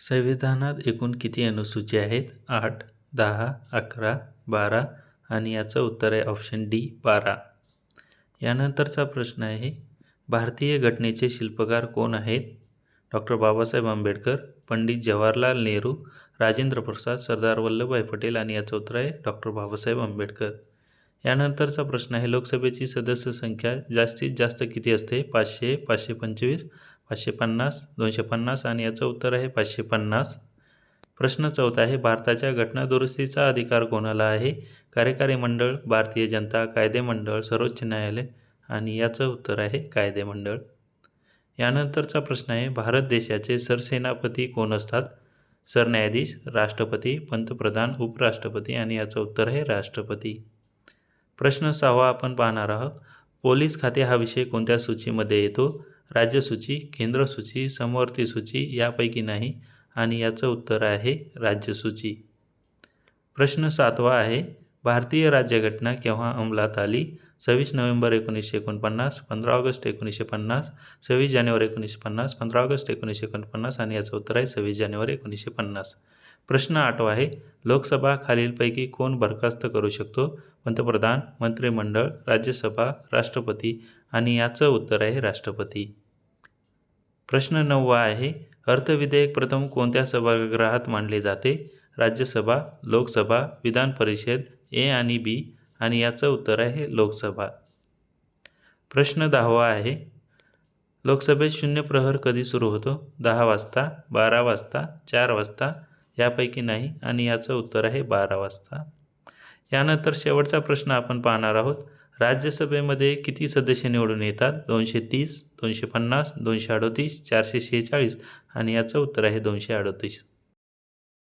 संविधानात एकूण किती अनुसूची आहेत? 8, 10, 11, 12 आणि याचं उत्तर आहे ऑप्शन डी 12. यानंतरचा प्रश्न आहे, भारतीय घटनेचे शिल्पकार कोण आहेत? डॉक्टर बाबासाहेब आंबेडकर, पंडित जवाहरलाल नेहरू, राजेंद्र प्रसाद, सरदार वल्लभभाई पटेल आणि याचं उत्तर आहे डॉक्टर बाबासाहेब आंबेडकर. यानंतरचा प्रश्न आहे, लोकसभेची सदस्य संख्या जास्तीत जास्त किती असते? 500, 525, 550, 250 आणि याचं उत्तर आहे 550. प्रश्न 14 आहे, भारताच्या घटनादुरुस्तीचा अधिकार कोणाला आहे? कार्यकारी मंडळ, भारतीय जनता कायदेमंडळ, सर्वोच्च न्यायालय आणि याचं उत्तर आहे कायदेमंडळ. यानंतरचा प्रश्न आहे, भारत देशाचे सरसेनापती कोण असतात? सरन्यायाधीश, राष्ट्रपती, पंतप्रधान, उपराष्ट्रपती आणि याचं उत्तर आहे राष्ट्रपती. प्रश्न 6 आपण पाहणार आहोत, पोलीस खाते हा विषय कोणत्या सूचीमध्ये येतो? राज्य सूची, केंद्र सूची, समवर्ती सूची, यापैकी नाही आणि याचं उत्तर आहे राज्य सूची. प्रश्न 7 आहे, भारतीय राज्यघटना केव्हा अंमलात आली? 26 नोव्हेंबर 1949, 15 ऑगस्ट 1950, 26 जानेवारी 1950, 15 ऑगस्ट 1949 आणि याचं उत्तर आहे 26 जानेवारी 1950. प्रश्न 8 आहे, लोकसभा खालीलपैकी कोण बरखास्त करू शकतो? पंतप्रधान, मंत्रिमंडळ, राज्यसभा, राष्ट्रपती आणि याचं उत्तर आहे राष्ट्रपती. प्रश्न 9 आहे, अर्थविधेयक प्रथम कोणत्या सभागृहात मांडले जाते? राज्यसभा, लोकसभा, विधान परिषद, ए आणि बी आणि याचं उत्तर आहे लोकसभा. प्रश्न 10 आहे, लोकसभेत शून्य प्रहर कधी सुरू होतो? 10 वाजता, 12 वाजता, 4 वाजता, यापैकी नाही आणि याचं उत्तर आहे 12 वाजता. यानंतर शेवटचा प्रश्न आपण पाहणार आहोत, राज्यसभेमध्ये किती सदस्य निवडून येतात? 230, 250, 238, 446 आणि याचं उत्तर आहे 238.